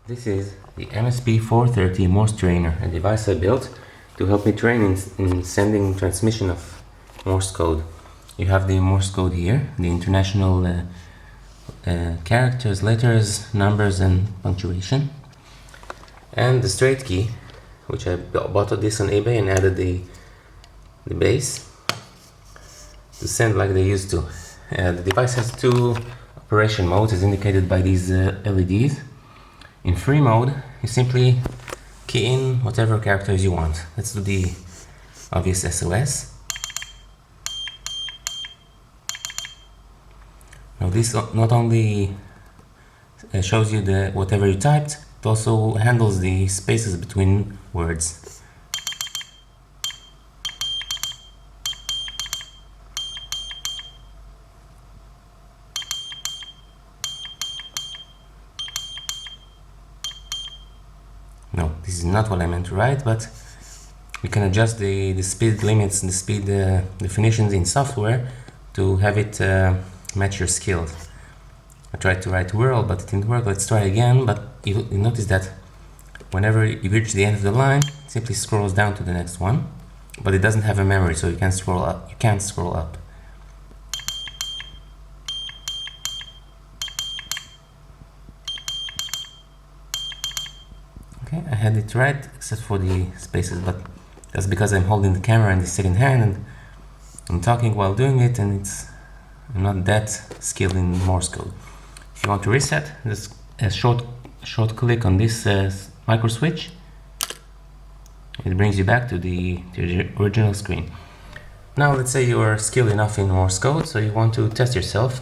This is the MSP430 Morse trainer, a device I built to help me train in sending transmission of Morse code. You have the Morse code here, the international characters, letters, numbers and punctuation. And the straight key, which I bought this on eBay and added the base to send like they used to. The device has two operation modes as indicated by these LEDs. In free mode, you simply key in whatever characters you want. Let's do the obvious SOS. Now this not only shows you the whatever you typed, it also handles the spaces between words. No, this is not what I meant to write, but you can adjust the speed limits and the speed definitions in software to have it match your skills. I tried to write whirl, but it didn't work. Let's try again, but you notice that whenever you reach the end of the line, it simply scrolls down to the next one, but it doesn't have a memory, so you can't scroll up. You can't scroll up. Okay, I had it right except for the spaces, but that's because I'm holding the camera in the second hand and I'm talking while doing it, and I'm not that skilled in Morse code. If you want to reset, just a short click on this micro switch. It brings you back to the original screen. Now let's say you are skilled enough in Morse code, so you want to test yourself.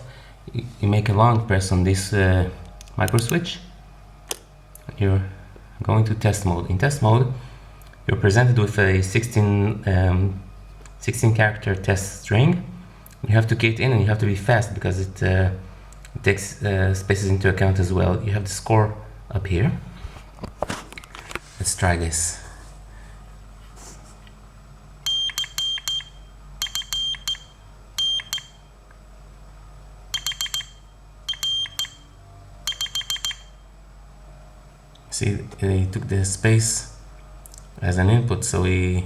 You make a long press on this micro switch. You're going to test mode. In test mode, you're presented with a 16 character test string. You have to key it in and you have to be fast because it takes spaces into account as well. You have the score up here. Let's try this. See, he took the space as an input, so he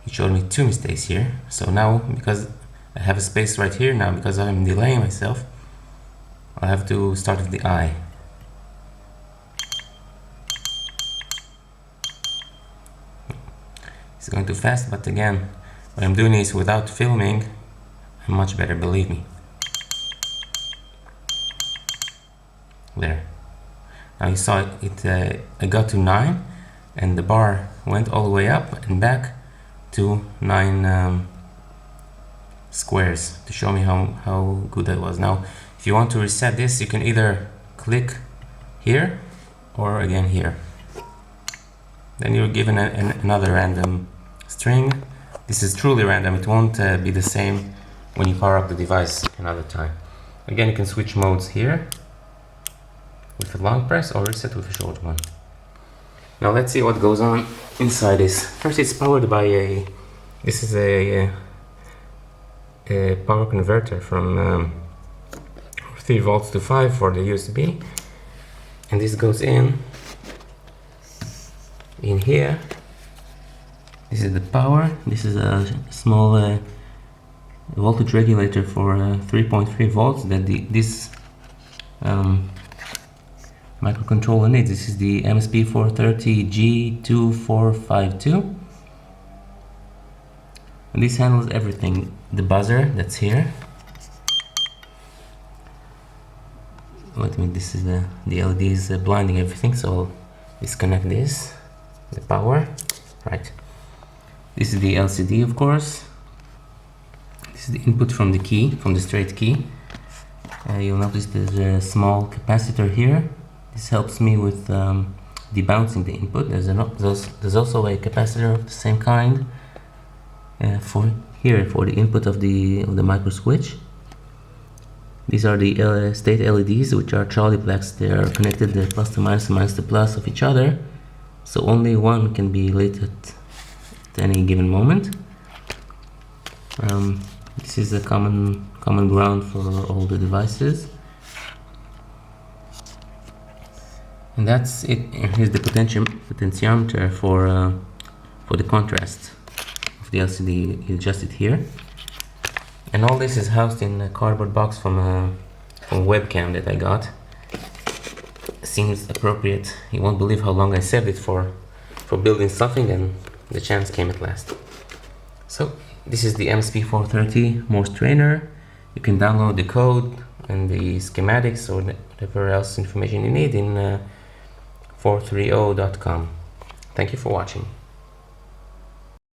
showed me two mistakes here. So now, because I have a space right here now, because I'm delaying myself, I'll have to start with the I. It's going too fast, but again, what I'm doing is without filming, I'm much better, believe me. There. Now you saw it, I got to 9 and the bar went all the way up and back to 9 squares to show me how good that was. Now if you want to reset this, you can either click here or again here. Then you're given another random string. This is truly random, it won't be the same when you power up the device another time. Again, you can switch modes here with a long press or reset with a short one. Now let's see what goes on inside this. First, it's powered by this is a power converter from 3 volts to 5 for the USB, and this goes in here. This is the power. This is a small voltage regulator for 3.3 volts that this microcontroller needs. This is the MSP430 G2452, and this handles everything. The buzzer that's here. Wait a minute, this is the LED is blinding everything, so I'll disconnect this. The power, right. This is the LCD, of course. This is the input from the key, from the straight key. You'll notice there's a small capacitor here. This helps me with debouncing the input. There's also a capacitor of the same kind for the input of the micro switch. These are the state LEDs, which are Charlie blacks. They are connected the plus to minus and minus to plus of each other, so only one can be lit at any given moment. This is a common ground for all the devices. And that's it. Here's the potentiometer for the contrast of the LCD. You adjust it here. And all this is housed in a cardboard box from a webcam that I got. Seems appropriate. You won't believe how long I saved it for building something, and the chance came at last. So this is the MSP430 Morse trainer. You can download the code and the schematics or whatever else information you need in 430.com. Thank you for watching.